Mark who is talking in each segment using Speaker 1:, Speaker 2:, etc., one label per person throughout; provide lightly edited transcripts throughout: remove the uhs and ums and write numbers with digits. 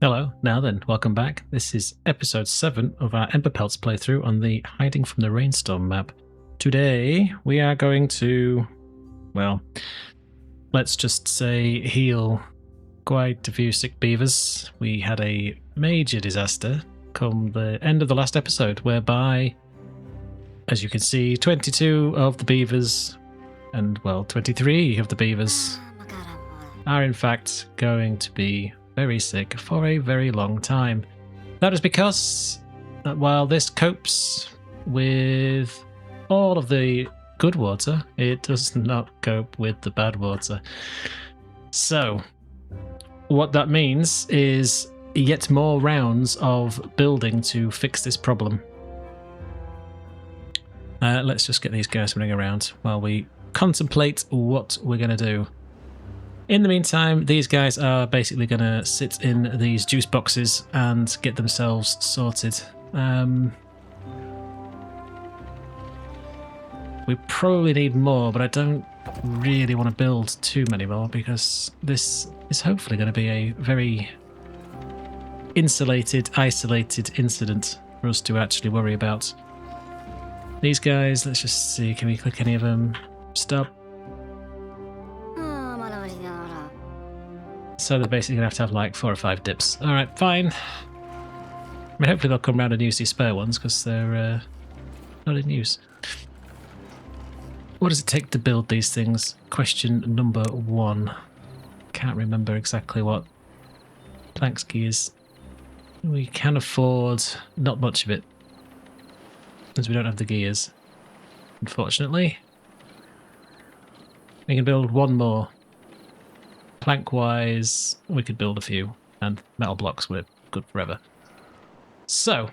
Speaker 1: Hello, now then, welcome back. This is episode 7 of our Emberpelts playthrough on the Hiding from the Rainstorm map. Today, we are going to, well, let's just say heal quite a few sick beavers. We had a major disaster come the end of the last episode, whereby, as you can see, 22 of the beavers, and well, 23 of the beavers are in fact going to be very sick for a very long time. That is because while this copes with all of the good water, it does not cope with the bad water. So what that means is yet more rounds of building to fix this problem. Let's just get these guys running around while we contemplate what we're going to do. In the meantime, these guys are basically going to sit in these juice boxes and get themselves sorted. We probably need more, but I don't really want to build too many more because this is hopefully going to be a very isolated incident for us to actually worry about. These guys, let's just see, can we click any of them? Stop. So they're basically going to have like 4 or 5 dips. Alright, fine. I mean, hopefully they'll come around and use these spare ones because they're not in use. What does it take to build these things? Question number 1. Can't remember exactly what planks gears. We can afford not much of it, as we don't have the gears, unfortunately. We can build 1 more. Plank-wise, we could build a few, and metal blocks were good forever. So,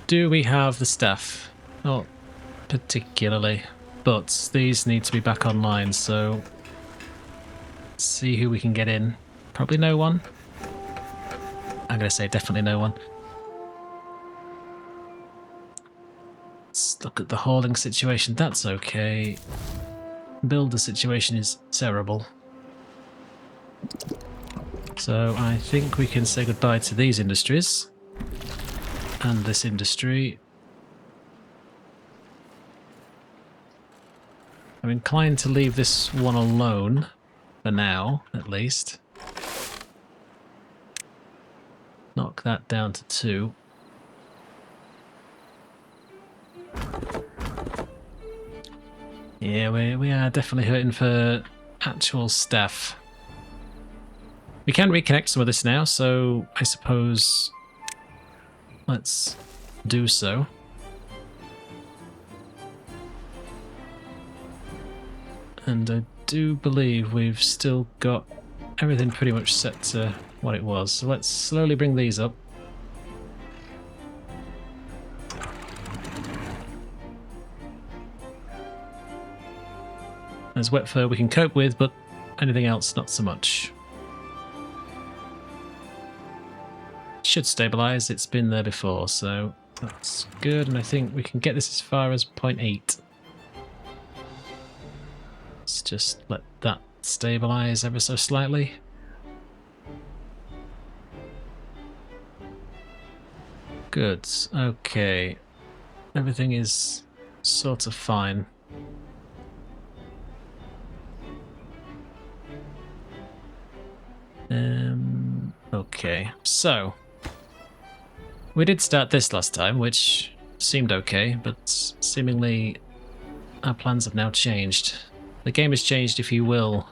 Speaker 1: do we have the staff? Not particularly, but these need to be back online, so let's see who we can get in. Probably no one. I'm going to say definitely no one. Let's look at the hauling situation. That's okay. Builder situation is terrible. So I think we can say goodbye to these industries and this industry. I'm inclined to leave this one alone for now, at least. Knock that down to 2. Yeah, we are definitely hurting for actual staff. We can reconnect some of this now, so I suppose let's do so. And I do believe we've still got everything pretty much set to what it was. So let's slowly bring these up. There's wet fur we can cope with, but anything else, not so much. Should stabilize, it's been there before, so that's good, and I think we can get this as far as 0.8. Let's just let that stabilize ever so slightly. Good, okay. Everything is sort of fine. Okay, so we did start this last time, which seemed okay, but seemingly our plans have now changed. The game has changed, if you will.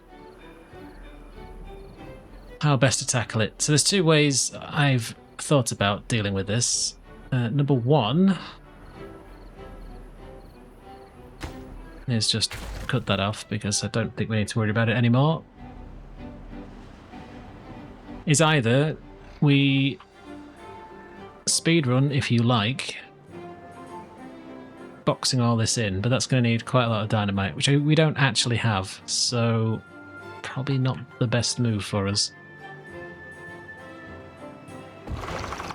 Speaker 1: How best to tackle it. So there's 2 ways I've thought about dealing with this. Number 1 is just cut that off because I don't think we need to worry about it anymore. Is either we speedrun, if you like, boxing all this in, but that's going to need quite a lot of dynamite, which we don't actually have, so probably not the best move for us.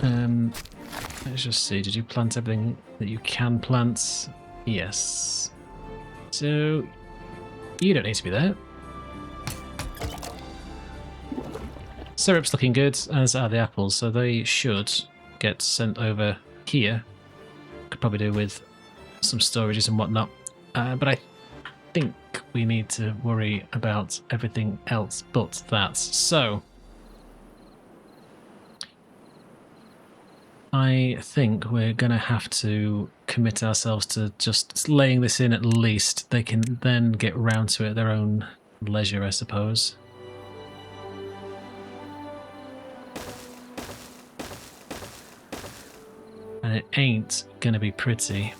Speaker 1: Let's just see, did you plant everything that you can plant? Yes. So, you don't need to be there. Syrup's looking good, as are the apples, so they should get sent over here. Could probably do with some storages and whatnot. But I think we need to worry about everything else but that. So I think we're going to have to commit ourselves to just laying this in at least. They can then get round to it at their own leisure, I suppose. And it ain't going to be pretty.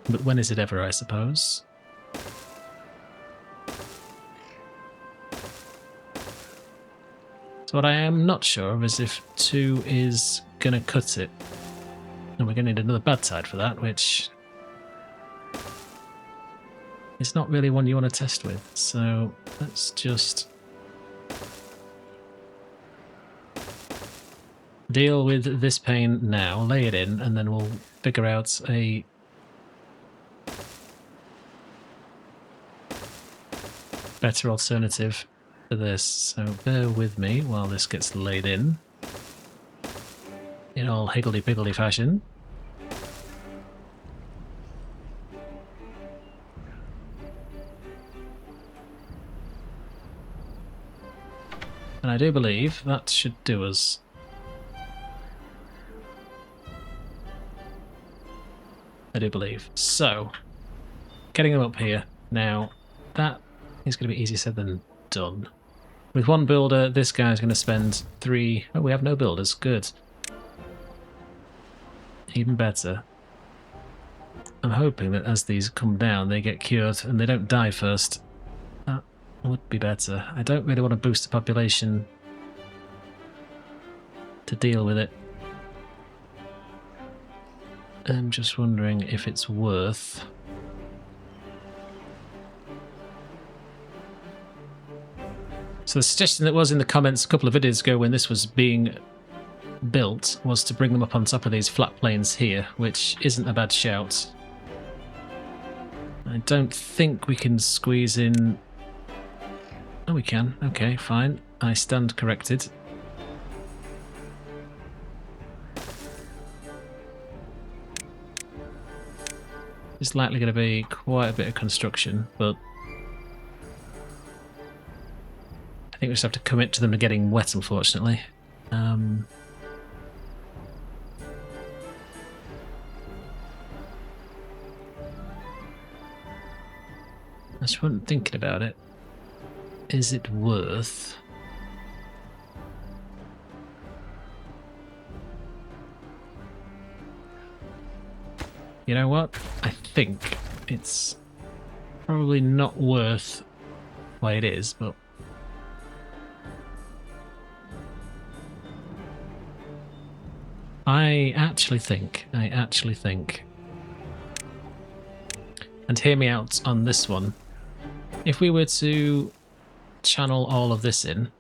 Speaker 1: But when is it ever, I suppose? So what I am not sure of is if 2 is going to cut it. And we're going to need another bad tide for that, which is not really one you want to test with. So let's just deal with this pain now, lay it in, and then we'll figure out a better alternative for this. So bear with me while this gets laid in all higgledy-piggledy fashion. And I do believe that should do us. I do believe. So, getting them up here. Now, that is going to be easier said than done. With one builder, this guy's going to spend 3... Oh, we have no builders. Good. Even better. I'm hoping that as these come down, they get cured and they don't die first. That would be better. I don't really want to boost the population to deal with it. I'm just wondering if it's worth... So the suggestion that was in the comments a couple of videos ago when this was being built was to bring them up on top of these flat plains here, which isn't a bad shout. I don't think we can squeeze in... Oh, we can. Okay, fine. I stand corrected. It's likely going to be quite a bit of construction, but I think we just have to commit to them getting wet, unfortunately. I just wasn't thinking about it. Is it worth... You know what? I think it's probably not worth why it is, but... I actually think, and hear me out on this one, if we were to channel all of this in,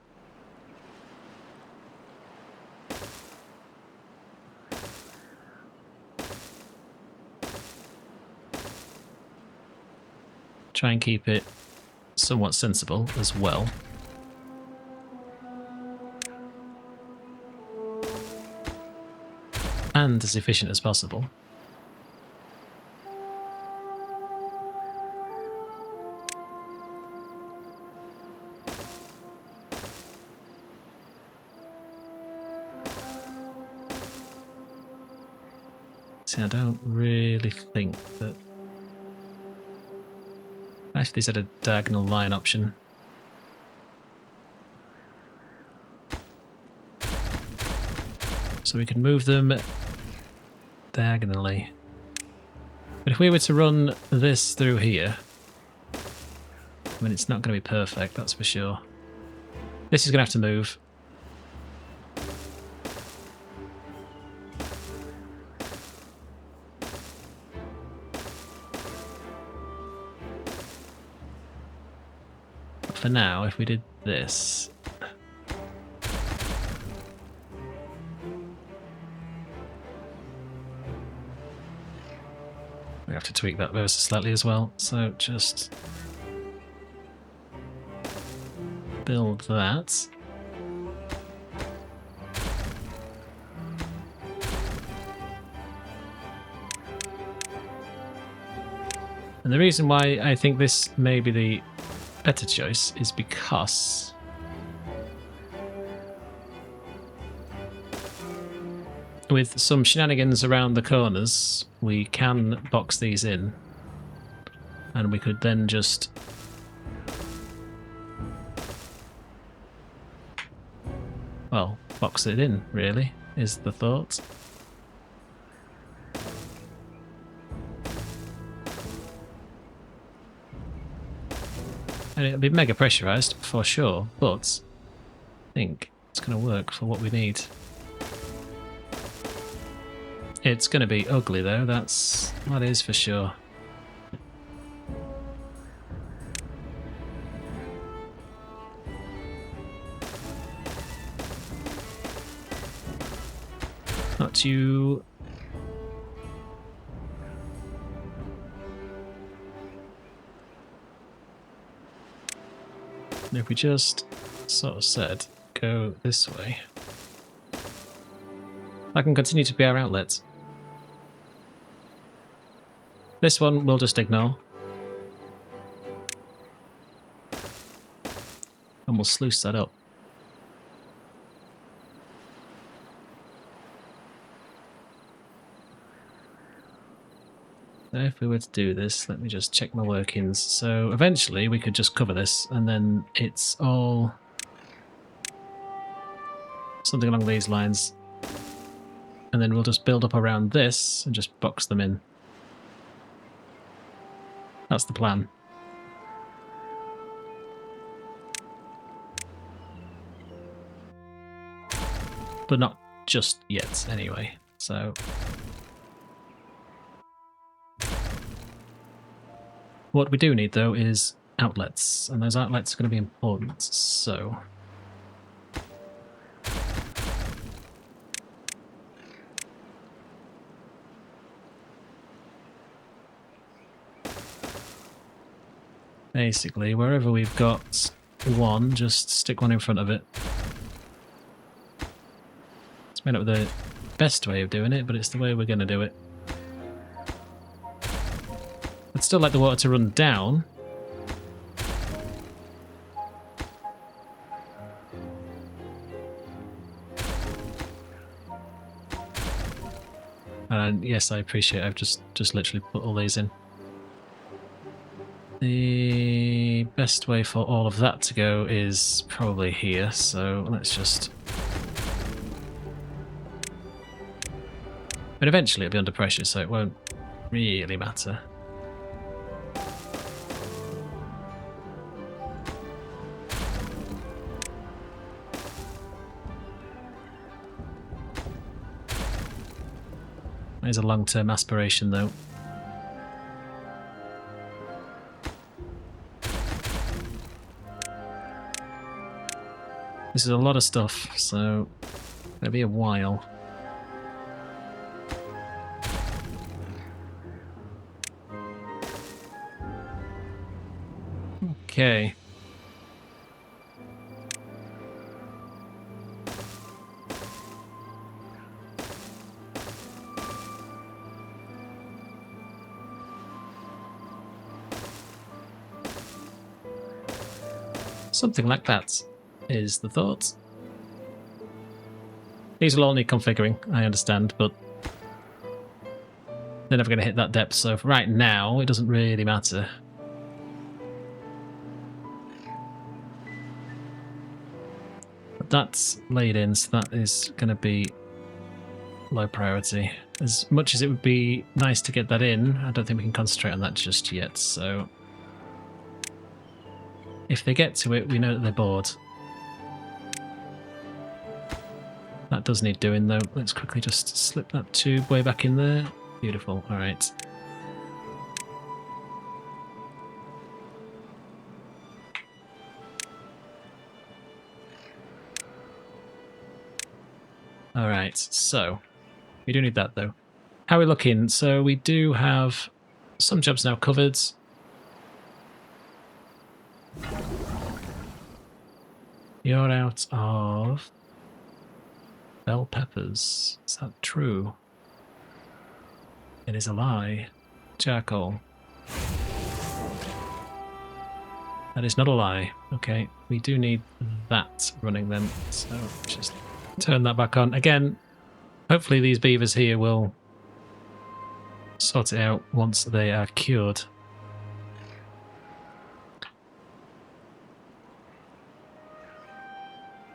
Speaker 1: try and keep it somewhat sensible as well. And as efficient as possible. See, I don't really think that... Actually, these had a diagonal line option. So we can move them diagonally. But if we were to run this through here, I mean, it's not going to be perfect, that's for sure. This is going to have to move. But for now, if we did this... We have to tweak that ever so slightly as well, so just build that. And the reason why I think this may be the better choice is because with some shenanigans around the corners, we can box these in, and we could then just well, box it in, really, is the thought. And it'll be mega pressurized for sure, but I think it's going to work for what we need. It's going to be ugly though, that is for sure. Not you. And if we just sort of said, go this way, that can continue to be our outlet. This one we'll just ignore. And we'll sluice that up. So if we were to do this, let me just check my workings. So eventually we could just cover this and then it's all something along these lines. And then we'll just build up around this and just box them in. That's the plan. But not just yet, anyway. So what we do need, though, is outlets, and those outlets are going to be important. So basically, wherever we've got one, just stick one in front of it. It's made up the best way of doing it, but it's the way we're going to do it. I'd still like the water to run down. And yes, I appreciate I've just literally put all these in. The best way for all of that to go is probably here, so let's just... But eventually it'll be under pressure, so it won't really matter. That is a long-term aspiration, though. This is a lot of stuff, so it'll be a while. Okay. Something like that is the thought. These will all need configuring, I understand, but they're never going to hit that depth, so for right now it doesn't really matter. But that's laid in, so that is going to be low priority. As much as it would be nice to get that in, I don't think we can concentrate on that just yet, so if they get to it, we know that they're bored. That does need doing, though. Let's quickly just slip that tube way back in there. Beautiful. All right. All right, so we do need that, though. How are we looking? So we do have some jobs now covered. You're out of bell peppers. Is that true? It is a lie. Charcoal. That is not a lie. Okay, we do need that running then, so just turn that back on. Again, hopefully these beavers here will sort it out once they are cured.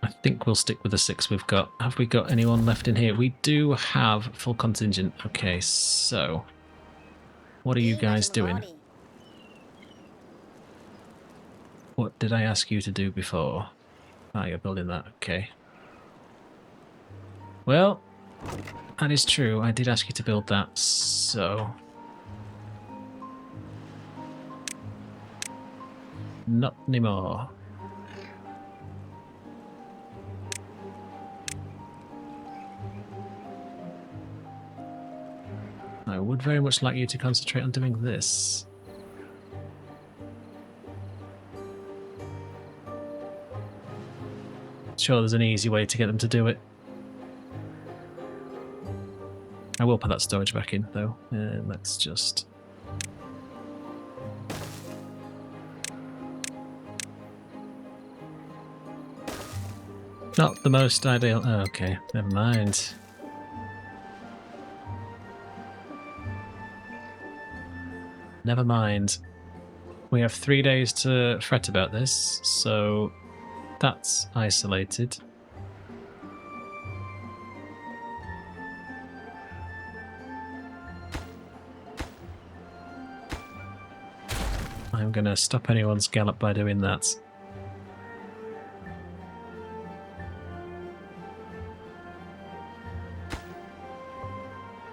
Speaker 1: I think we'll stick with the 6 we've got. Have we got anyone left in here? We do have full contingent. Okay, so what are you guys doing? What did I ask you to do before? Ah, you're building that. Okay. Well, that is true. I did ask you to build that, so... not anymore. I would very much like you to concentrate on doing this. Sure, there's an easy way to get them to do it. I will put that storage back in, though. Let's just... not the most ideal... oh, okay, never mind. Never mind. We have 3 days to fret about this, so that's isolated. I'm going to stop anyone's gallop by doing that.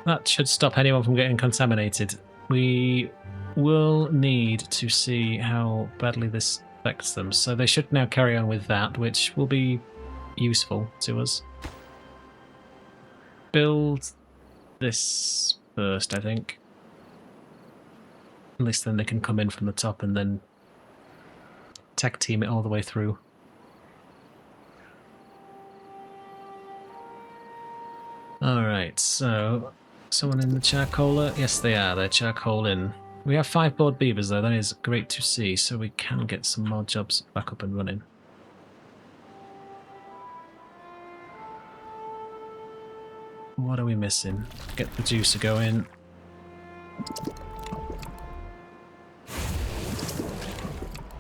Speaker 1: That should stop anyone from getting contaminated. We will need to see how badly this affects them. So they should now carry on with that, which will be useful to us. Build this first, I think. At least then they can come in from the top and then tag team it all the way through. Alright, so someone in the charcoaler? Yes, they are. They're charcoal in. We have 5 board beavers, though. That is great to see, so we can get some more jobs back up and running. What are we missing? Get the juicer going.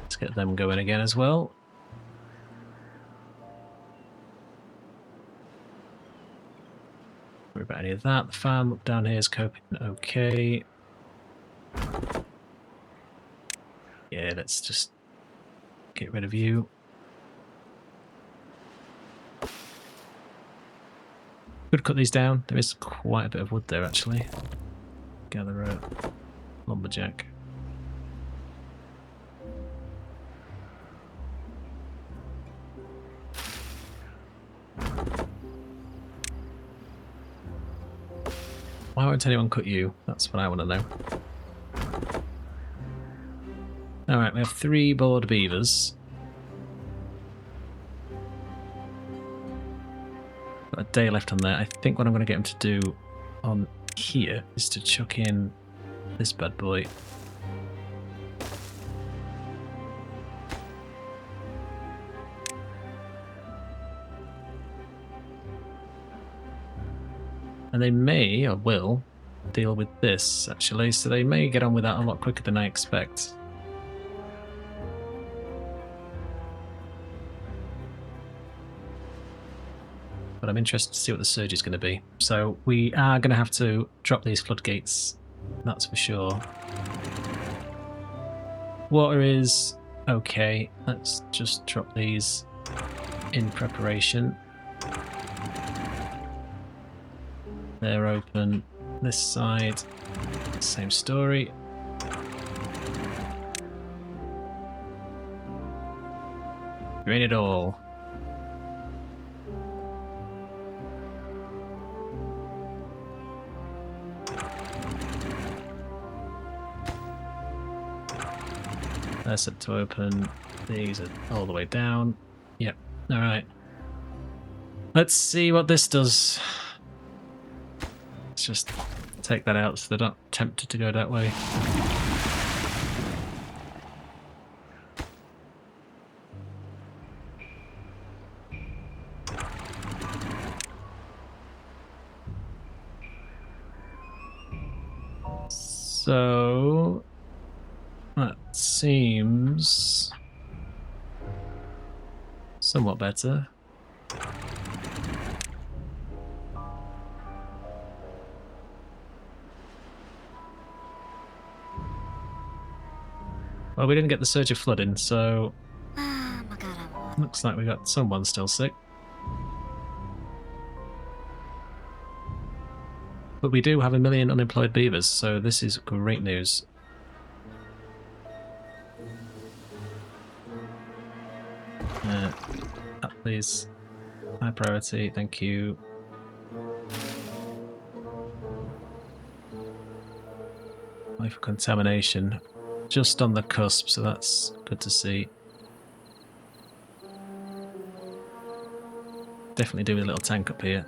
Speaker 1: Let's get them going again as well. Don't worry about any of that. The farm up down here is coping okay. Yeah, let's just get rid of you. Could cut these down. There is quite a bit of wood there, actually. Gather a lumberjack. Why won't anyone cut you? That's what I want to know. Alright, we have 3 board beavers. Got a day left on there. I think what I'm going to get them to do on here is to chuck in this bad boy. And they may, or will, deal with this, actually, so they may get on with that a lot quicker than I expect. But I'm interested to see what the surge is going to be. So we are going to have to drop these floodgates, that's for sure. Water is okay. Let's just drop these in preparation. They're open. This side, same story. Drain it all. They're set to open. These are all the way down. Yep. Alright. Let's see what this does. Let's just take that out so they're not tempted to go that way. So that seems somewhat better. Well, we didn't get the surge of flooding, so looks like we got someone still sick. But we do have 1 million unemployed beavers, so this is great news. That please. High priority, thank you. Wait for contamination. Just on the cusp, so that's good to see. Definitely doing a little tank up here.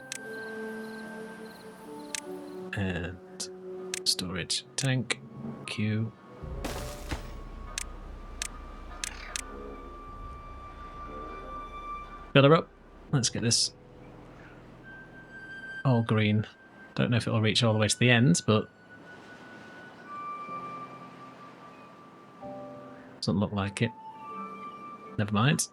Speaker 1: And storage tank. Q. Fill her up. Let's get this all green. Don't know if it'll reach all the way to the end, but doesn't look like it. Never mind.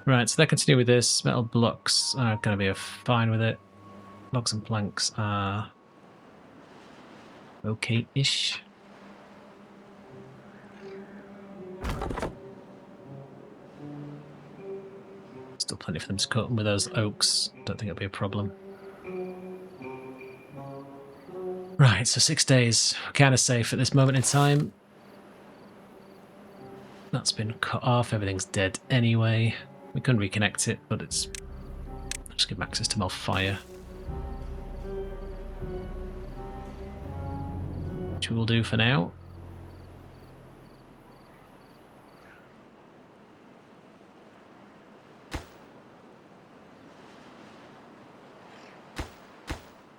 Speaker 1: Right, so they continue with this. Metal blocks are going to be fine with it. Logs and planks are okay-ish. Still plenty for them to cut, and with those oaks, don't think it'll be a problem. Right, so 6 days. We're kind of safe at this moment in time. That's been cut off, everything's dead anyway. We can reconnect it, but it's just give access to more fire. Which we will do for now.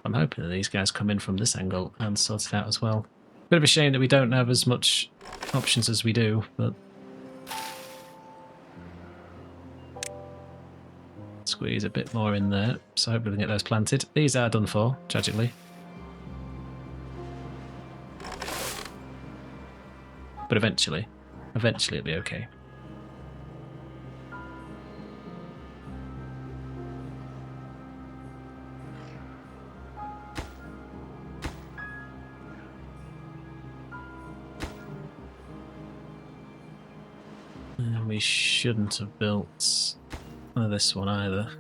Speaker 1: I'm hoping that these guys come in from this angle and sort it out as well. Bit of a shame that we don't have as much options as we do, but squeeze a bit more in there, so hopefully we can get those planted. These are done for, tragically. But eventually it'll be okay. And we shouldn't have built this one either.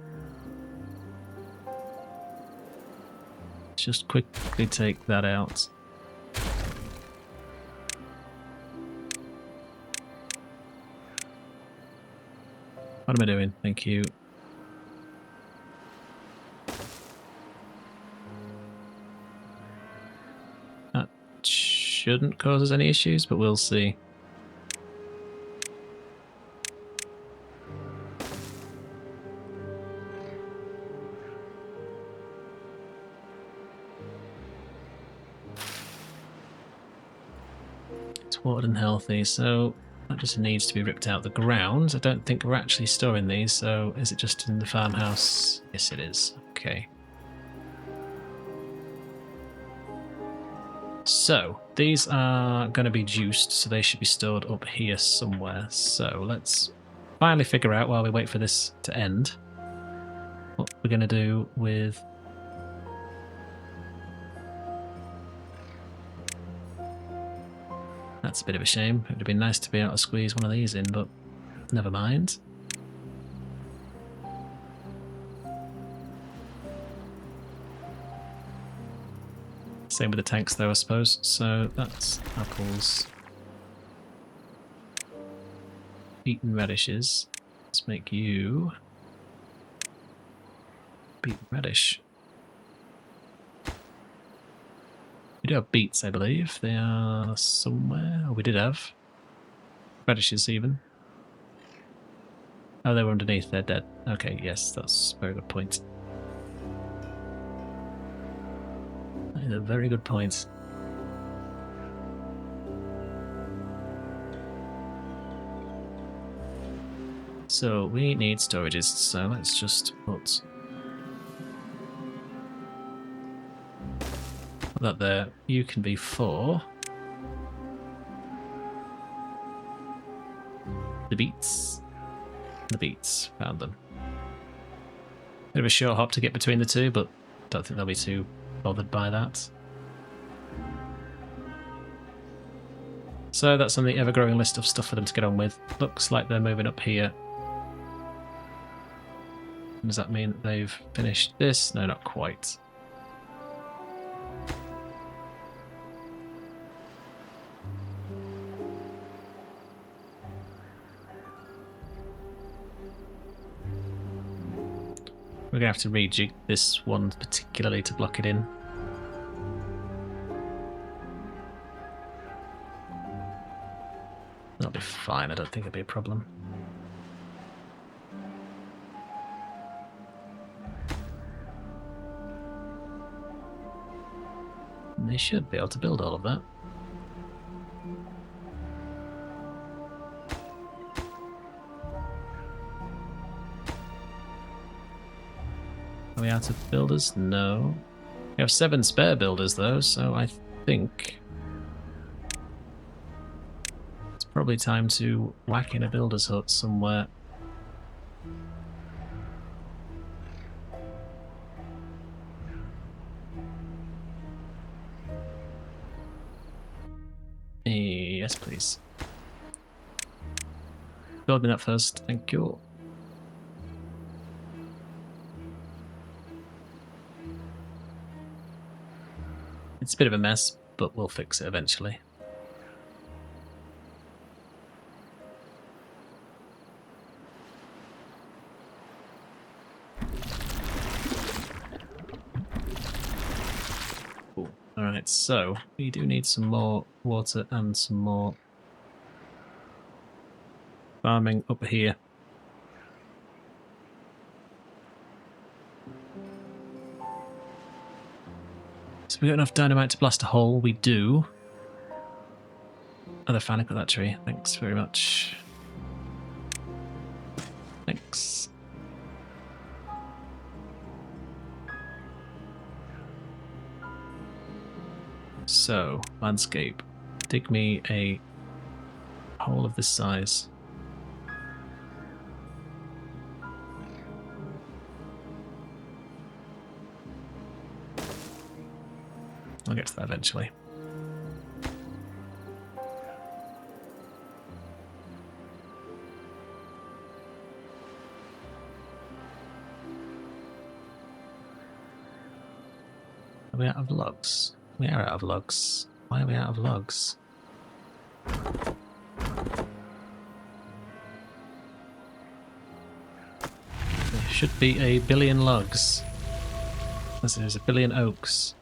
Speaker 1: Just quickly take that out. What am I doing? Thank you. That shouldn't cause us any issues, but we'll see. It's watered and healthy, so that just needs to be ripped out the ground. I don't think we're actually storing these, so is it just in the farmhouse? Yes, it is. Okay. So, these are going to be juiced, so they should be stored up here somewhere. So, let's finally figure out, while we wait for this to end, what we're going to do with... That's a bit of a shame. It would have been nice to be able to squeeze one of these in, but never mind. Same with the tanks though, I suppose. So that's apples. Beaten radishes. Let's make you beaten radish. We do have beets, I believe. They are somewhere. Oh, we did have radishes even. Oh, they were underneath. They're dead. Okay, yes, that's a very good point. That is a very good point. So we need storages. So let's just put Put that there. You can be 4. The beets. The beets. Found them. Bit of a short hop to get between the two, but don't think they'll be too bothered by that. So that's on the ever-growing list of stuff for them to get on with. Looks like they're moving up here. Does that mean that they've finished this? No, not quite. We're going to have to rejig this one particularly to block it in. That'll be fine, I don't think it'll be a problem. And they should be able to build all of that. Are we out of builders? No. We have 7 spare builders though, so I think it's probably time to whack in a builder's hut somewhere. Yes, please. Build me that first, thank you. It's a bit of a mess, but we'll fix it eventually. Cool. Alright, so we do need some more water and some more farming up here. So we got enough dynamite to blast a hole. We do. Oh, they're fanning at that tree. Thanks very much. Thanks. So, landscape. Dig me a hole of this size. I'll get to that eventually. Are we out of logs? We are out of logs. Why are we out of logs? There should be a billion logs. There's a billion oaks.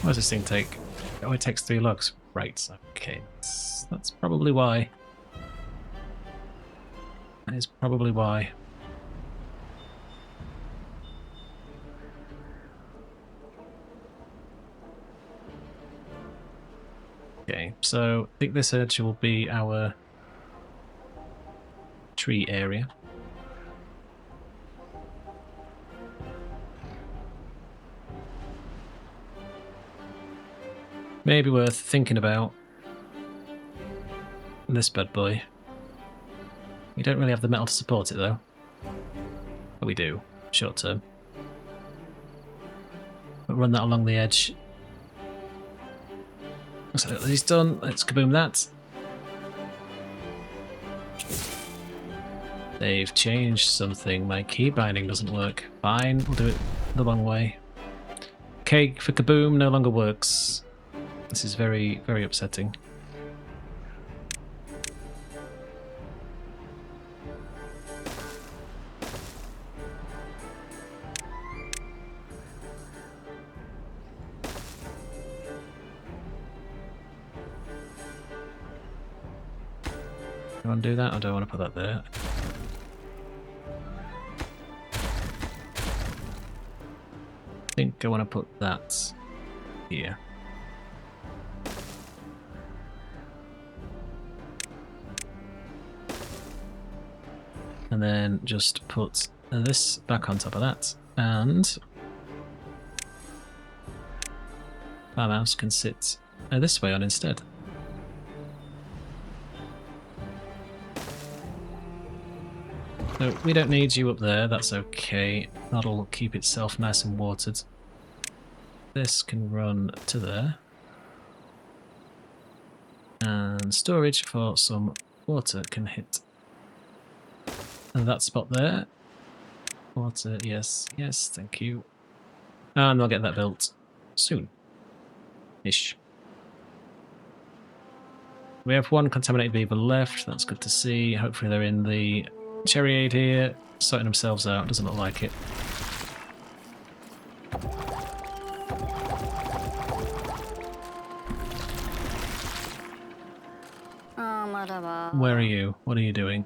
Speaker 1: What does this thing take? Oh, it takes 3 logs. Right, okay. That's probably why. That is probably why. Okay, so I think this edge will be our tree area. Maybe worth thinking about this bad boy. We don't really have the metal to support it though. But we do, short term. But run that along the edge. Looks like he's done. Let's kaboom that. They've changed something. My key binding doesn't work. Fine, we'll do it the long way. K for kaboom no longer works. This is very, very upsetting. Do I want to do that or do I want to put that there? I think I want to put that here. And then just put this back on top of that. And farmhouse can sit this way on instead. So we don't need you up there, that's okay. That'll keep itself nice and watered. This can run to there. And storage for some water can hit that spot there. Water, yes, yes, thank you. And I'll get that built soon-ish. We have one contaminated beaver left, that's good to see. Hopefully they're in the cherryaid here, sorting themselves out, doesn't look like it. Where are you? What are you doing?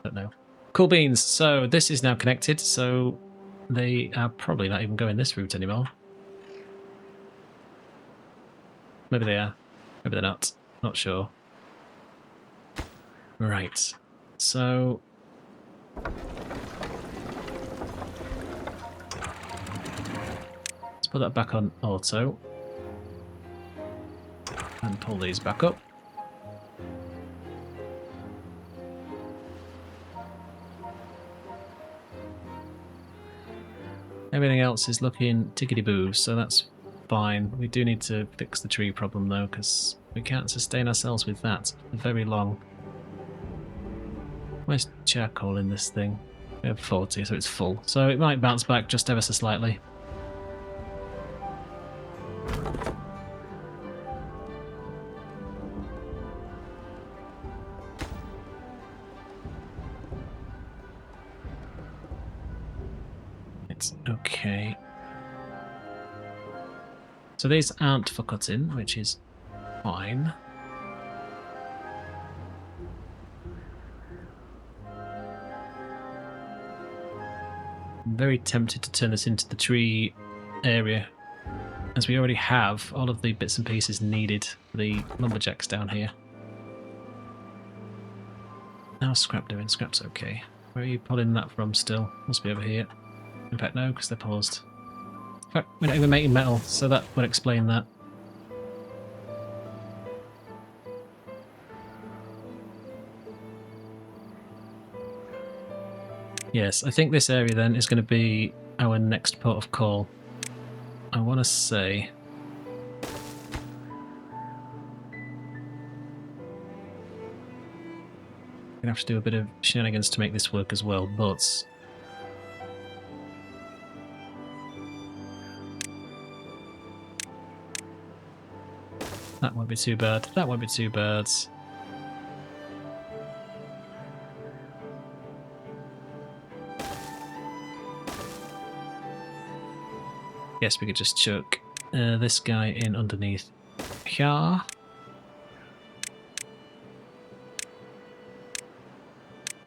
Speaker 1: Don't know. Cool beans. So this is now connected, so they are probably not even going this route anymore. Maybe they are. Maybe they're not. Not sure. Right. So let's put that back on auto. And pull these back up. Everything else is looking tickety-boo, so that's fine. We do need to fix the tree problem though, because we can't sustain ourselves with that for very long. Where's charcoal in this thing? We have 40, so it's full. So it might bounce back just ever so slightly. Okay. So these aren't for cutting, which is fine. I'm very tempted to turn this into the tree area, as we already have all of the bits and pieces needed for the lumberjacks down here. How's scrap doing? Scrap's okay. Where are you pulling that from still? Must be over here. In fact, no, because they're paused. In fact, we're not even making metal, so that would explain that. Yes, I think this area then is going to be our next port of call. I want to say... I'm going to have to do a bit of shenanigans to make this work as well, but... that won't be too bad. That won't be too bad. Guess we could just chuck this guy in underneath here. I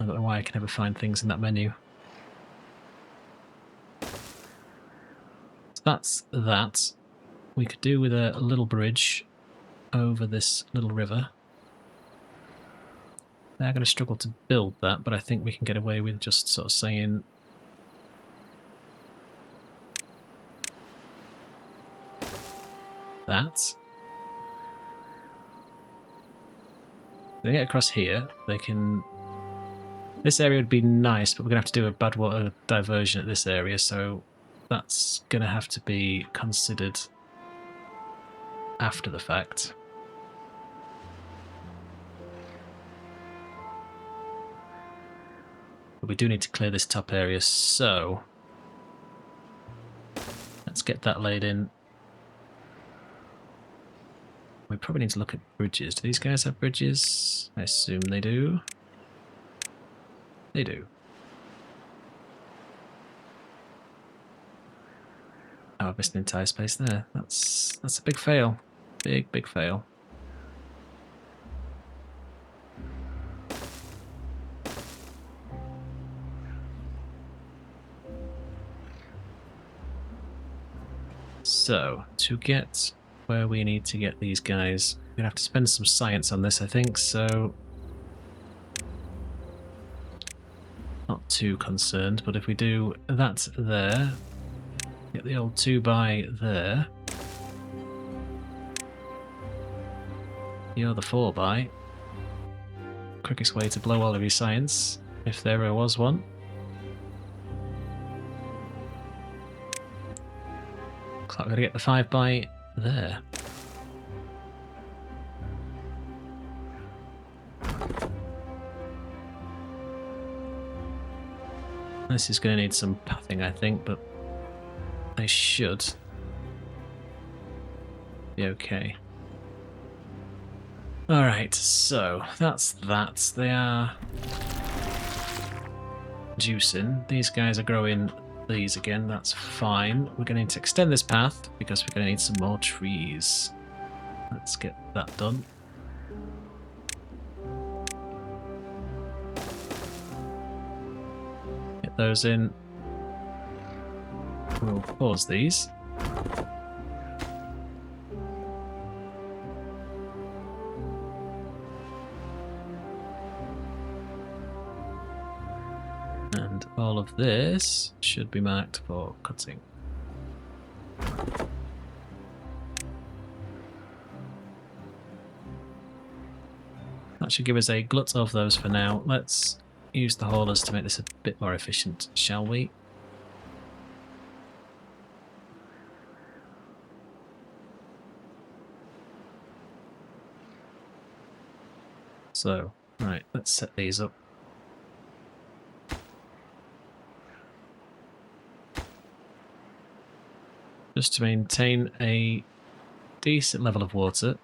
Speaker 1: don't know why I can never find things in that menu. So that's that. We could do with a little bridge over this little river. They're going to struggle to build that, but I think we can get away with just sort of saying that. They get across here, they can... This area would be nice, but we're going to have to do a badwater diversion at this area, so that's going to have to be considered after the fact. But we do need to clear this top area, so let's get that laid in. We probably need to look at bridges. Do these guys have bridges? I assume they do. They do. Oh, I've missed an entire space there. That's a big fail. Big fail. So, to get where we need to get these guys, we're going to have to spend some science on this, I think, so too concerned, but if we do that there, get the old 2x there. You're the 4x. Quickest way to blow all of your science, if there ever was one. Looks like we're gonna get the 5x there. This is going to need some pathing, I think, but they should be okay. Alright, so that's that. They are juicing. These guys are growing these again, that's fine. We're going to need to extend this path because we're going to need some more trees. Let's get that done. Get those in. We'll pause these. And all of this should be marked for cutting. That should give us a glut of those for now. Let's use the haulers to make this a bit more efficient, shall we? So, right, let's set these up. Just to maintain a decent level of water.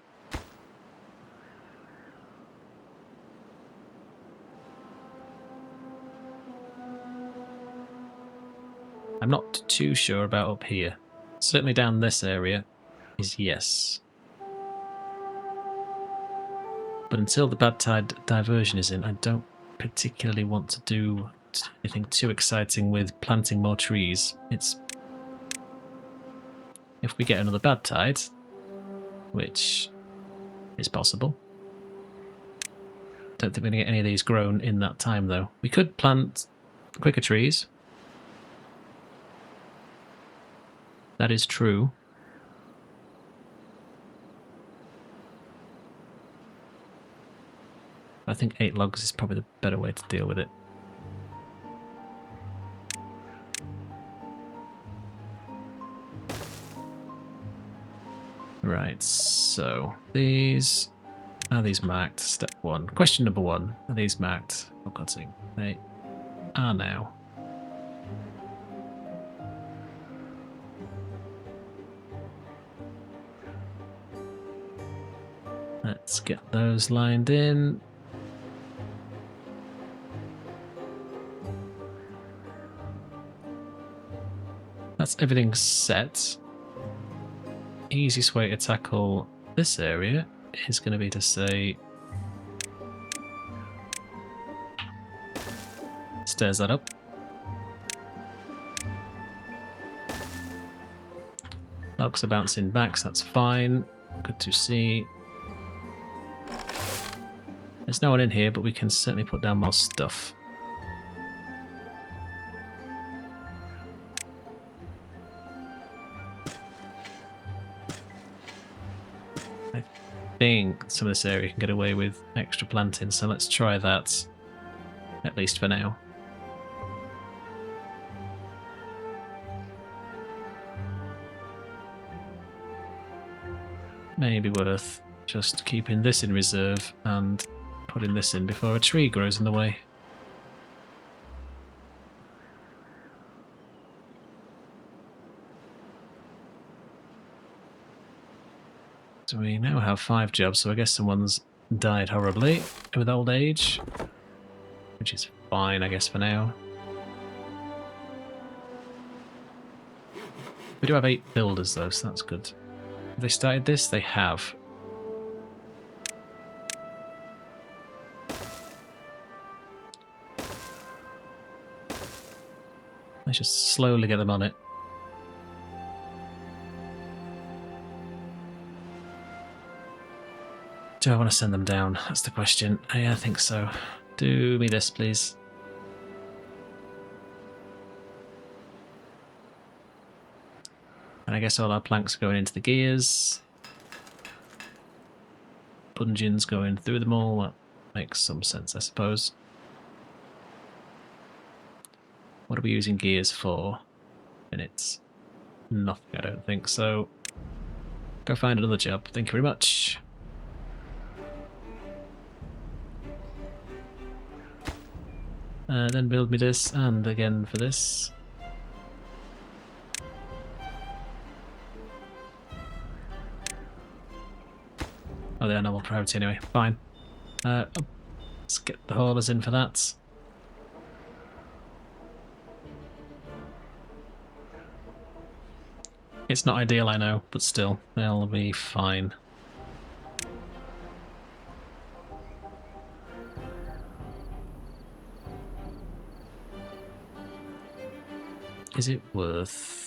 Speaker 1: I'm not too sure about up here. Certainly down this area is yes. But until the bad tide diversion is in, I don't particularly want to do anything too exciting with planting more trees. It's... if we get another bad tide, which is possible. Don't think we're going to get any of these grown in that time though. We could plant quicker trees. That is true. I think 8 logs is probably the better way to deal with it. Right, so these are these marked? Step 1. Question number 1. Are these marked for cutting? They are now. Let's get those lined in. That's everything set. Easiest way to tackle this area is going to be to say stairs that up. Logs are bouncing back, so that's fine. Good to see. There's no one in here, but we can certainly put down more stuff. I think some of this area can get away with extra planting, so let's try that, at least for now. Maybe worth just keeping this in reserve and putting this in before a tree grows in the way. So we now have 5 jobs, so I guess someone's died horribly with old age, which is fine, I guess, for now. We do have 8 builders, though, so that's good. Have they started this? They have. Let's just slowly get them on it. Do I want to send them down? That's the question. Yeah, I think so. Do me this, please. And I guess all our planks are going into the gears. Pungeons going through them all. That makes some sense, I suppose. What are we using gears for? Minutes. Nothing, I don't think. So, go find another job. Thank you very much. Then build me this, and again for this. Oh, they are normal priority anyway. Fine. Let's get the haulers in for that. It's not ideal, I know, but still, they'll be fine. Is it worth...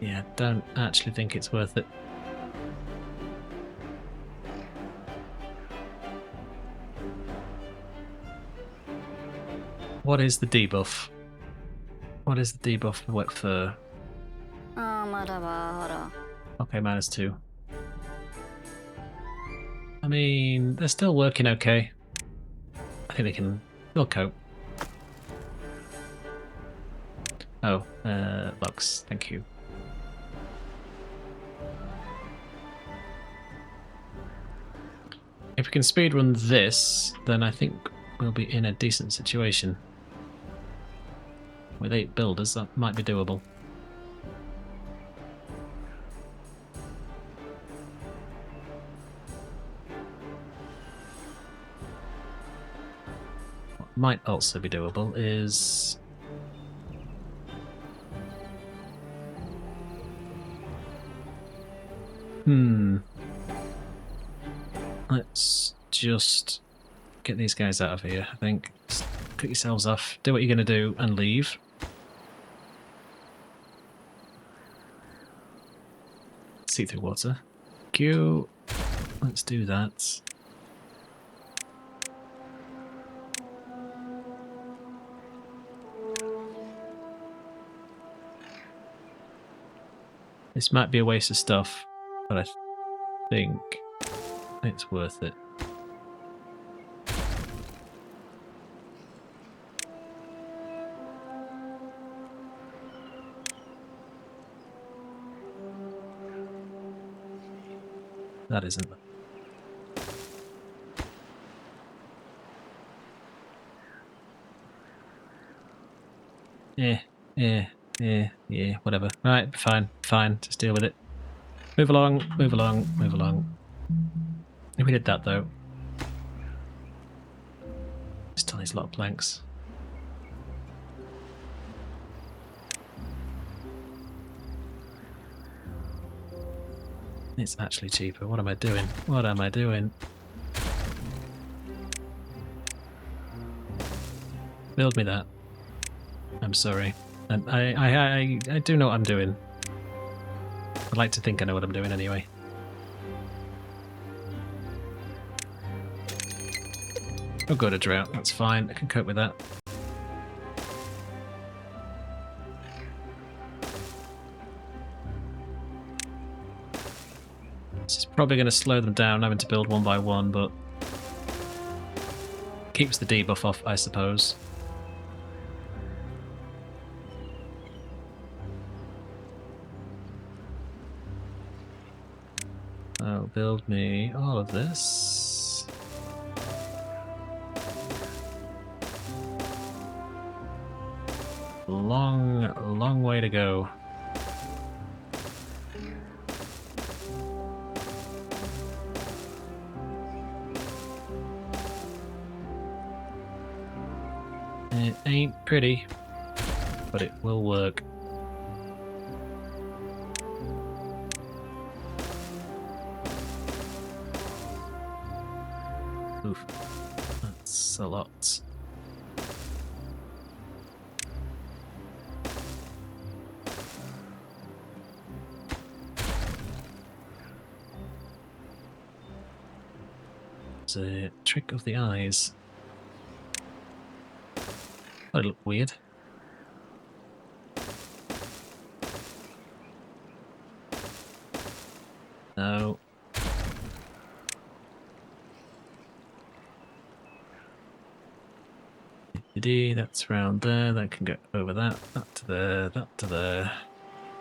Speaker 1: Yeah, don't actually think it's worth it. What is the debuff? What is the debuff for wet fur? Okay, -2. I mean, they're still working okay. I think they'll cope. Oh, box, thank you. If we can speedrun this, then I think we'll be in a decent situation. With 8 builders, that might be doable. What might also be doable is... Let's just get these guys out of here, I think. Just cut yourselves off, do what you're going to do, and leave. See through water. Q. Let's do that. This might be a waste of stuff, but I think it's worth it. That isn't. Yeah, whatever. Right, fine, just deal with it. Move along. We did that though. Still needs a lot of planks. It's actually cheaper. What am I doing? Build me that. I'm sorry. And I do know what I'm doing. I like to think I know what I'm doing anyway. I'll go to drought, that's fine. I can cope with that. This is probably going to slow them down, having to build one by one, but keeps the debuff off, I suppose. Oh, build me all of this. Long way to go. It ain't pretty, but it will work. Oof, that's a lot. It's a trick of the eyes. That'd look weird. No. That's around there. That can go over that. That to there. That to there.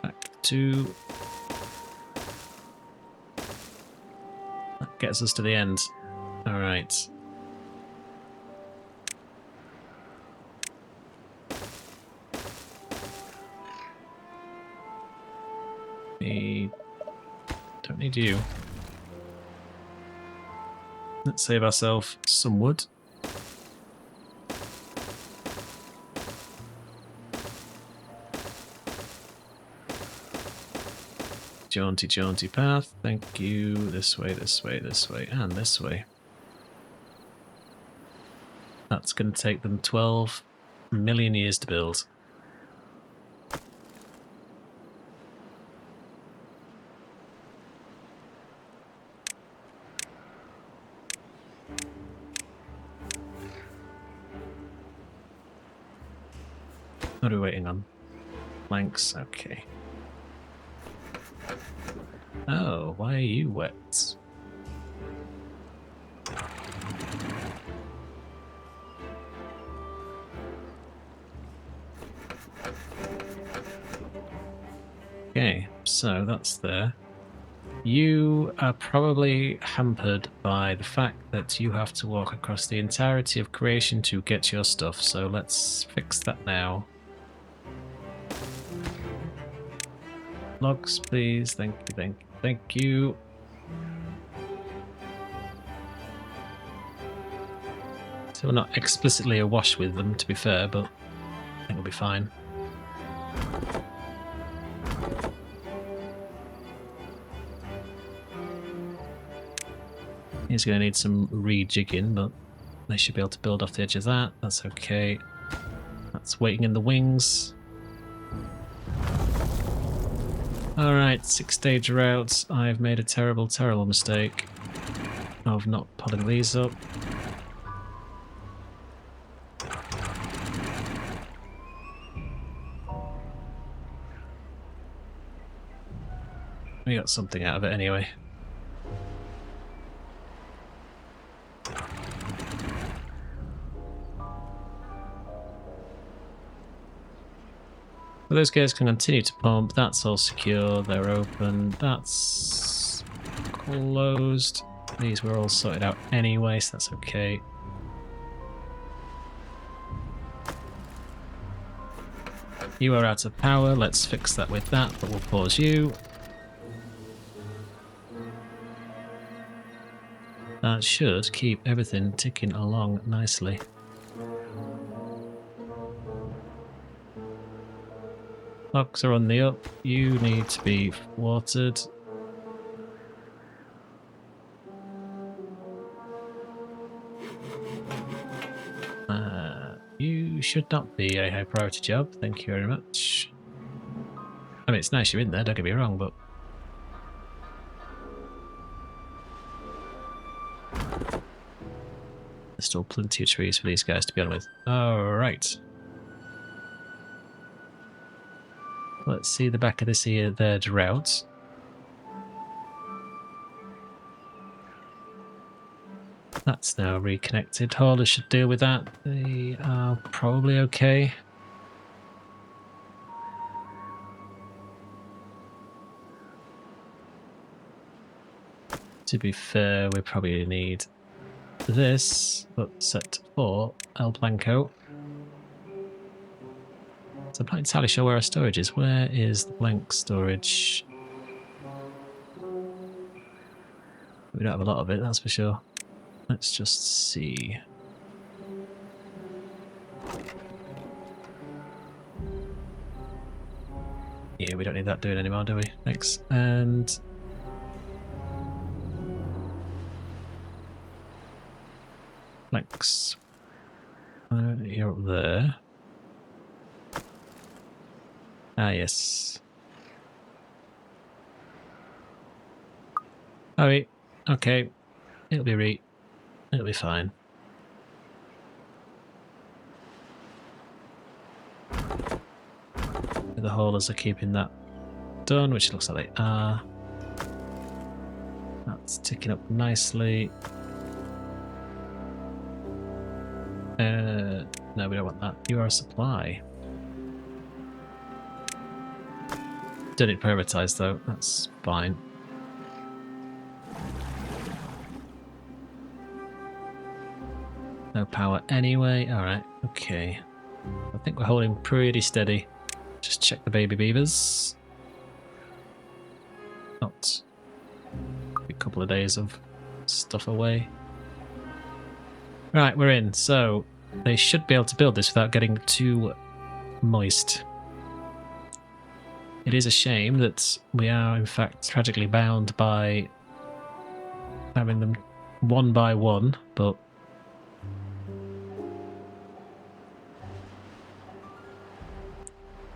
Speaker 1: Back to. That gets us to the end. All right. We don't need you. Let's save ourselves some wood. Jaunty, jaunty path. Thank you. This way, this way, this way, and this way. That's going to take them 12 million years to build. What are we waiting on? Planks, okay. Oh, why are you wet? Okay, so that's there. You are probably hampered by the fact that you have to walk across the entirety of creation to get your stuff, so let's fix that now. Logs, please. Thank you, thank you, thank you. So we're not explicitly awash with them, to be fair, but I think we'll be fine. He's going to need some rejigging, but they should be able to build off the edge of that. That's okay. That's waiting in the wings. Alright, 6-day drought. I've made a terrible, terrible mistake of not pulling these up. We got something out of it anyway. So those guys can continue to pump. That's all secure. They're open. That's closed. These were all sorted out anyway, so that's okay. You are out of power. Let's fix that with that, but we'll pause you. That should keep everything ticking along nicely. Clocks are on the up. You need to be watered. You should not be a high priority job. Thank you very much. I mean, it's nice you're in there, don't get me wrong, but... There's still plenty of trees for these guys to be on with. Alright. Let's see the back of this here, their drought. That's now reconnected. Haulers should deal with that. They are probably okay. To be fair, we probably need this, but set for El Blanco. So I'm not entirely sure where our storage is. Where is the blank storage? We don't have a lot of it, that's for sure. Let's just see. Yeah, we don't need that doing anymore, do we? Thanks. And blanks. You're up there. Ah, yes. Oh, wait. Okay. It'll be right. It'll be fine. The haulers are keeping that done, which looks like they are. That's ticking up nicely. No, we don't want that. You are a supply. Don't need prioritize though, that's fine. No power anyway. Alright, okay. I think we're holding pretty steady. Just check the baby beavers. Not a couple of days of stuff away. Right, we're in. So they should be able to build this without getting too moist. It is a shame that we are in fact tragically bound by having them one by one, but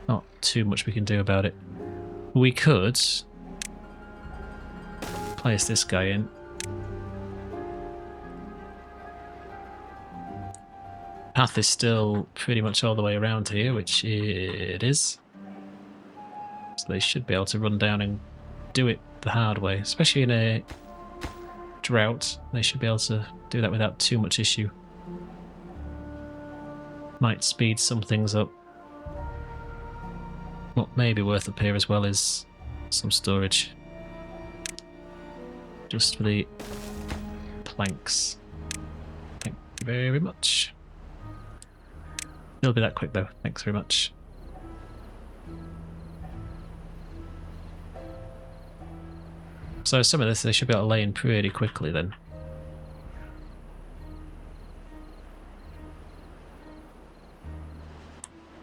Speaker 1: not too much we can do about it. We could place this guy in. Path is still pretty much all the way around here, which it is. So they should be able to run down and do it the hard way, especially in a drought. They should be able to do that without too much issue. Might speed some things up. What may be worth up here as well is some storage. Just for the planks. Thank you very much. It'll be that quick though, thanks very much. So some of this they should be able to lay in pretty quickly then.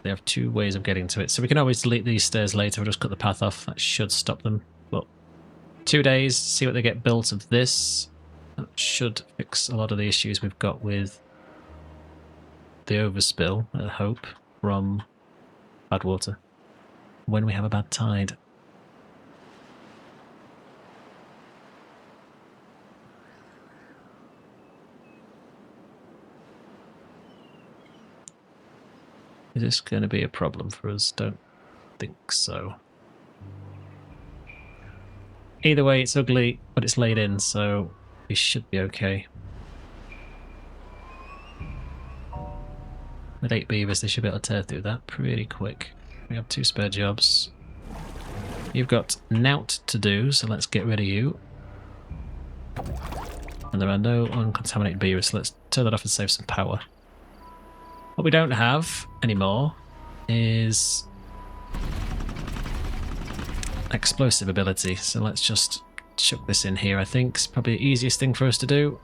Speaker 1: They have two ways of getting to it, so we can always delete these stairs later or just cut the path off. That should stop them. But 2 days, see what they get built of this. That should fix a lot of the issues we've got with the overspill, I hope, from badwater when we have a bad tide. Is this going to be a problem for us? Don't think so. Either way, it's ugly, but it's laid in, so we should be okay. With 8 beavers, they should be able to tear through that pretty quick. We have 2 spare jobs. You've got nout to do, so let's get rid of you. And there are no uncontaminated beavers, so let's turn that off and save some power. What we don't have anymore is explosive ability, so let's just chuck this in here. I think it's probably the easiest thing for us to do.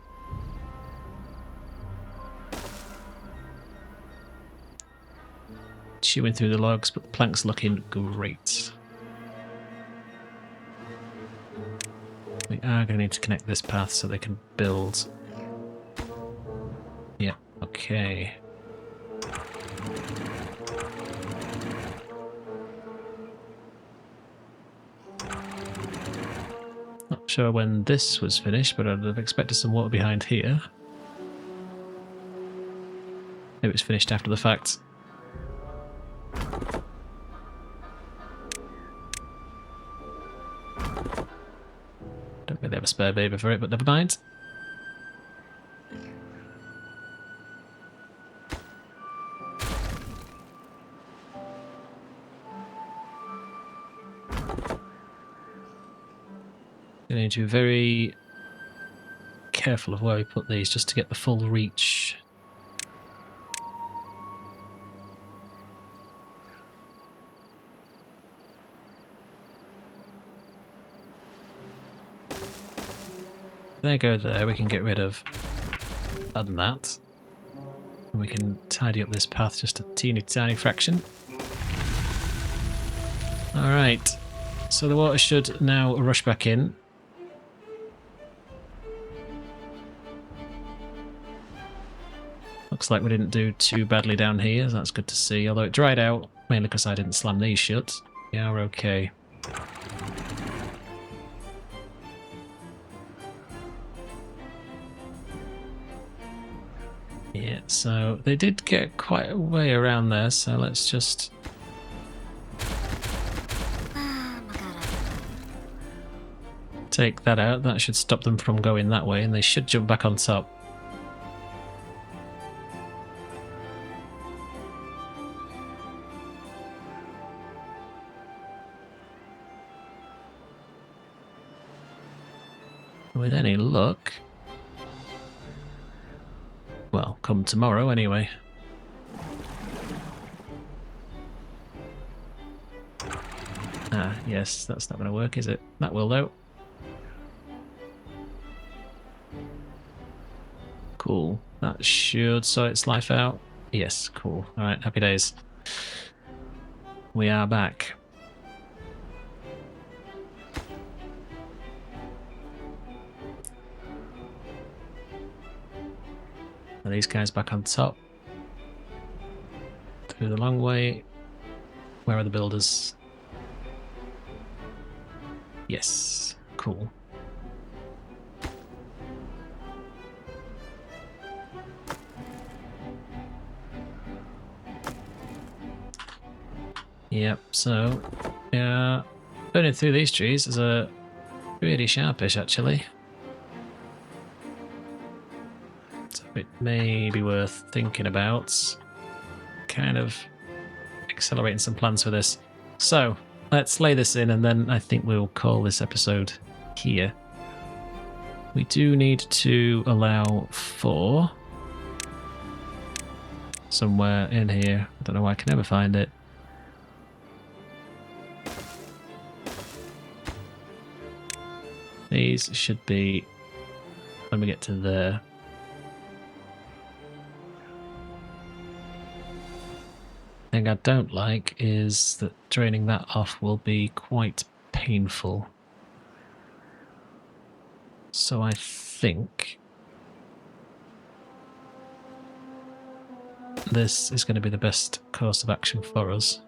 Speaker 1: Chewing through the logs, but the plank's looking great. We are going to need to connect this path so they can build. Yeah, okay. Not sure when this was finished, but I'd have expected some water behind here. Maybe it was finished after the fact. Don't really have a spare beaver for it, but never mind. We need to be very careful of where we put these just to get the full reach. There, go there, we can get rid of that. And we can tidy up this path just a teeny tiny fraction. Alright, so the water should now rush back in. Looks like we didn't do too badly down here, so that's good to see. Although it dried out, mainly because I didn't slam these shut. We are okay. Yeah, so they did get quite a way around there, so let's just... take that out. That should stop them from going that way, and they should jump back on top. With any luck... well, come tomorrow anyway. Ah, yes, that's not going to work, is it? That will, though. Cool. That should sort its life out. Yes, cool. Alright, happy days. We are back. Are these guys back on top? Through the long way. Where are the builders? Yes, cool. Yep, so yeah, burning through these trees is a really sharpish actually. So it may be worth thinking about kind of accelerating some plans for this. So let's lay this in and then I think we'll call this episode here. We do need to allow for somewhere in here. I don't know why I can never find it. These should be when we get to there. The thing I don't like is that draining that off will be quite painful. So I think this is going to be the best course of action for us.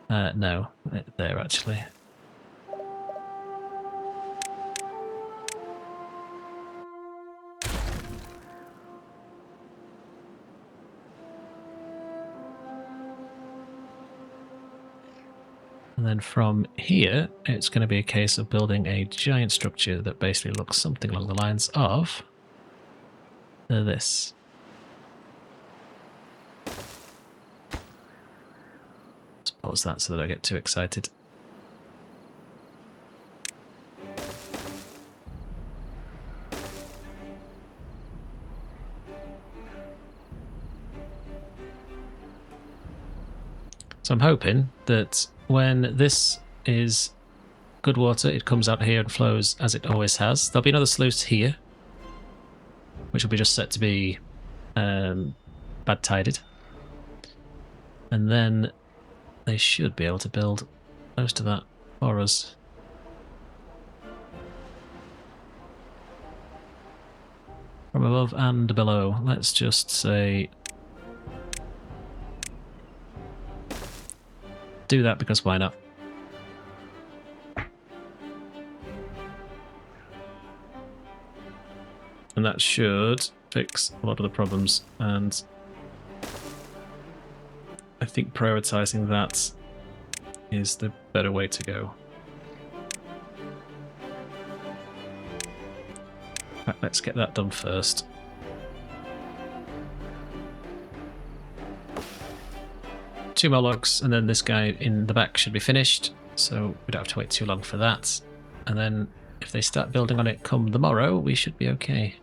Speaker 1: No, there actually. And then from here, it's going to be a case of building a giant structure that basically looks something along the lines of this. Let's pause that so that I get too excited. So I'm hoping that when this is good water, it comes out here and flows as it always has. There'll be another sluice here, which will be just set to be bad tided. And then they should be able to build most of that for us. From above and below. Let's just say... do that because why not? And that should fix a lot of the problems, and I think prioritizing that is the better way to go. Right, let's get that done first. Two more logs, and then this guy in the back should be finished, so we don't have to wait too long for that. And then if they start building on it come tomorrow, we should be okay.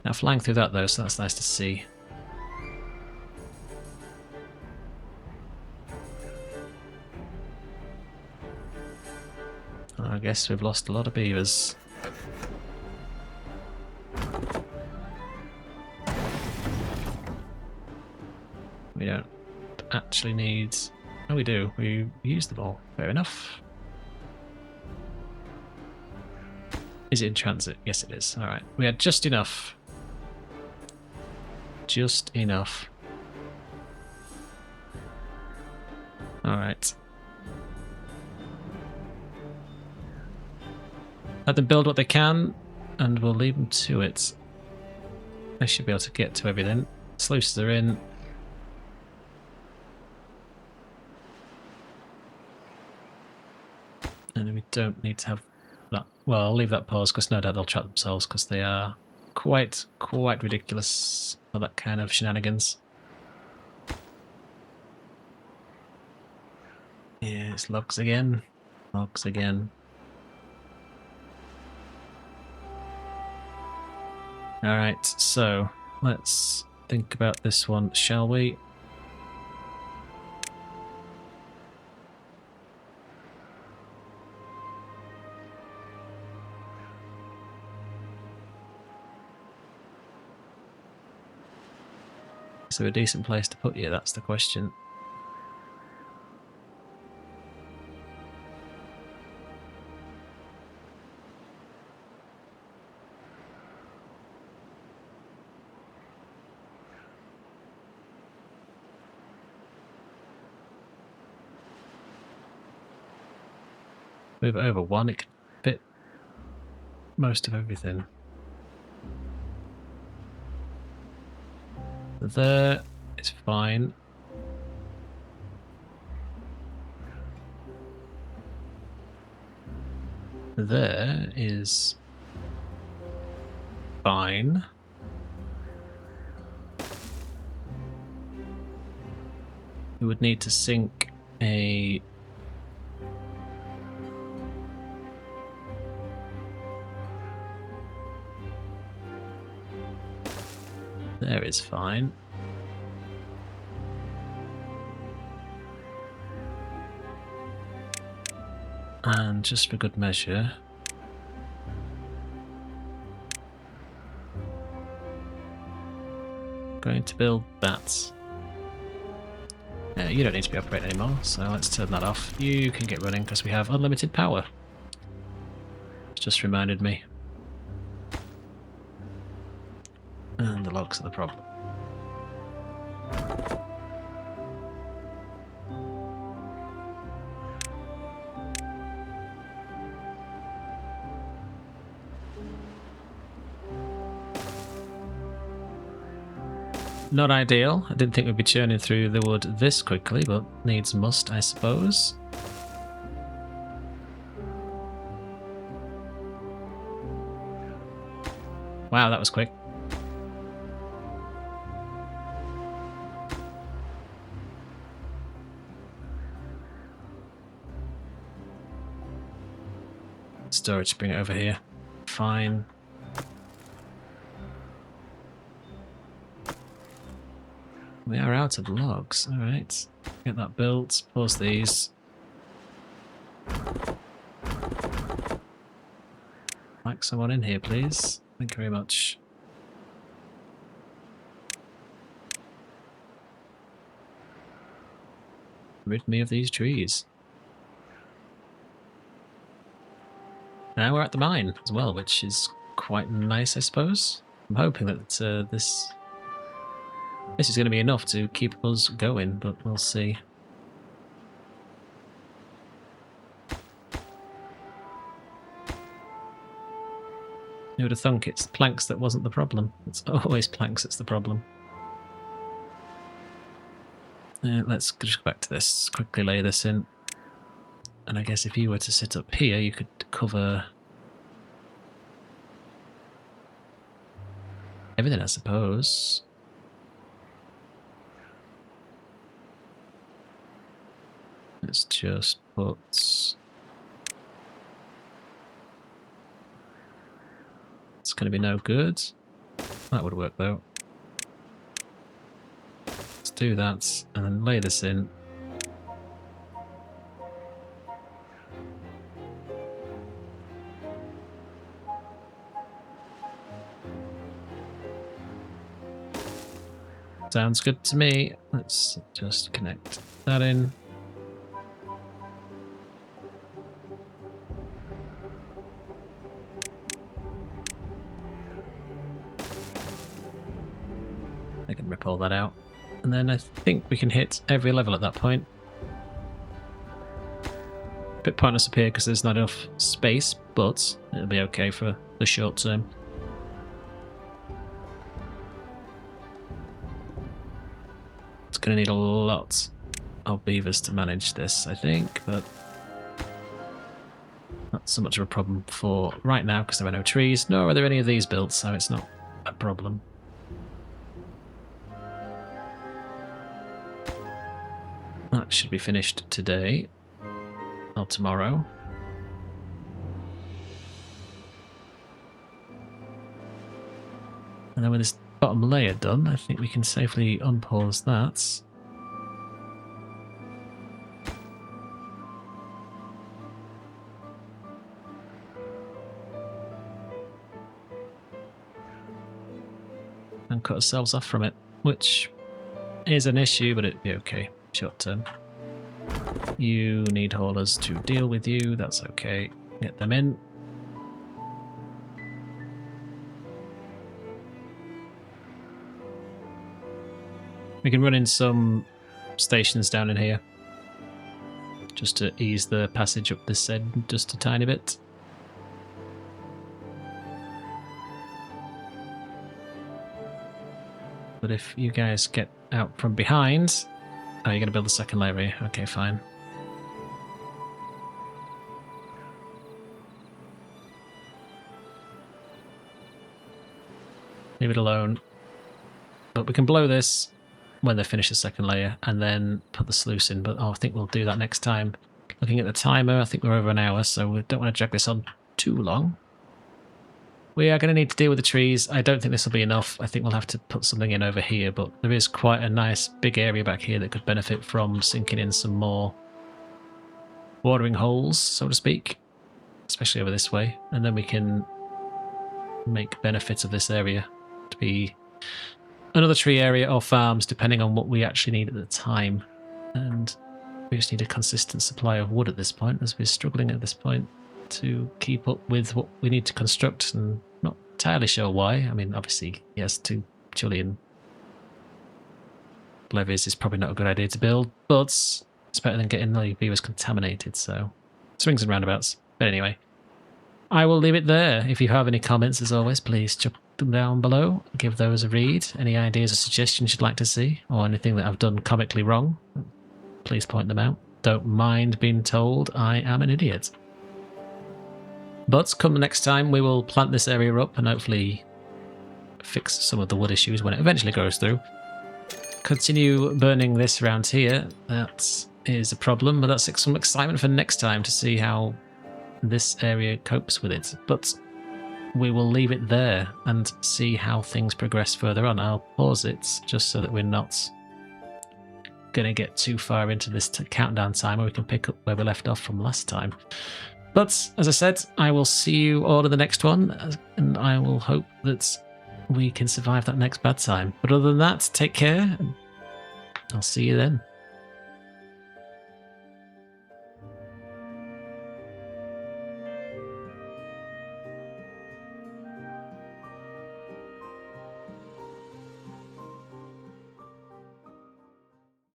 Speaker 1: Now flying through that though, so that's nice to see. I guess we've lost a lot of beavers. We don't actually need... oh, we do. We use them all. Fair enough. Is it in transit? Yes, it is. Alright. We had just enough. Just enough. Alright. Let them build what they can, and we'll leave them to it. I should be able to get to everything. Sluices are in. And we don't need to have that. Well, I'll leave that pause because no doubt they'll trap themselves because they are quite ridiculous for that kind of shenanigans. Yeah, it's logs again. Logs again. Alright, so let's think about this one, shall we? Is there a decent place to put you? That's the question. Move it over one, it can fit most of everything. There is fine. There is fine. We would need to sink a... There is fine. And just for good measure, I'm going to build that. You don't need to be operating anymore, so let's turn that off. You can get running because we have unlimited power. It's just reminded me. And the logs are the problem. Not ideal. I didn't think we'd be churning through the wood this quickly, but needs must, I suppose. Wow, that was quick. Storage, bring it over here. Fine. We are out of logs. Alright. Get that built. Pause these. Like someone in here, please. Thank you very much. Rid me of these trees. Now we're at the mine as well, which is quite nice, I suppose. I'm hoping that this is going to be enough to keep us going, but we'll see. Who would have thunk it's planks that wasn't the problem? It's always planks that's the problem. Let's just go back to this, quickly lay this in. And I guess if you were to sit up here, you could cover everything, I suppose. Let's just put... It's going to be no good. That would work though. Let's do that and then lay this in. Sounds good to me. Let's just connect that in. I can rip all that out. And then I think we can hit every level at that point. Bit pointless up here because there's not enough space, but it'll be okay for the short term. going to need a lot of beavers to manage this, I think, but not so much of a problem for right now because there are no trees, nor are there any of these built, so it's not a problem. That should be finished today or tomorrow. And then with this bottom layer done, I think we can safely unpause that. And cut ourselves off from it, which is an issue, but it'd be okay. Short term. You need haulers to deal with you, that's okay. Get them in. We can run in some stations down in here, just to ease the passage up this side just a tiny bit. But if you guys get out from behind... Oh, you're going to build a second layer here. Okay, fine. Leave it alone. But we can blow this when they finish the second layer and then put the sluice in. But I think we'll do that next time. Looking at the timer, I think we're over an hour, so we don't want to drag this on too long. We are going to need to deal with the trees. I don't think this will be enough. I think we'll have to put something in over here, but there is quite a nice big area back here that could benefit from sinking in some more watering holes, so to speak, especially over this way. And then we can make benefits of this area to be another tree area or farms, depending on what we actually need at the time. And we just need a consistent supply of wood at this point, as we're struggling at this point to keep up with what we need to construct, and not entirely sure why. I mean, obviously, yes, 2 Julian levies is probably not a good idea to build, but it's better than getting the beavers contaminated, so swings and roundabouts. But anyway, I will leave it there. If you have any comments, as always, please chuck them down below. Give those a read. Any ideas or suggestions you'd like to see, or anything that I've done comically wrong, please point them out. Don't mind being told I am an idiot. But come the next time, we will plant this area up and hopefully fix some of the wood issues when it eventually goes through. Continue burning this around here. That is a problem, but that's some excitement for next time to see how this area copes with it. But we will leave it there and see how things progress further on. I'll pause it just so that we're not going to get too far into this countdown time, where we can pick up where we left off from last time. But, as I said, I will see you all in the next one, and I will hope that we can survive that next bad time. But other than that, take care, and I'll see you then.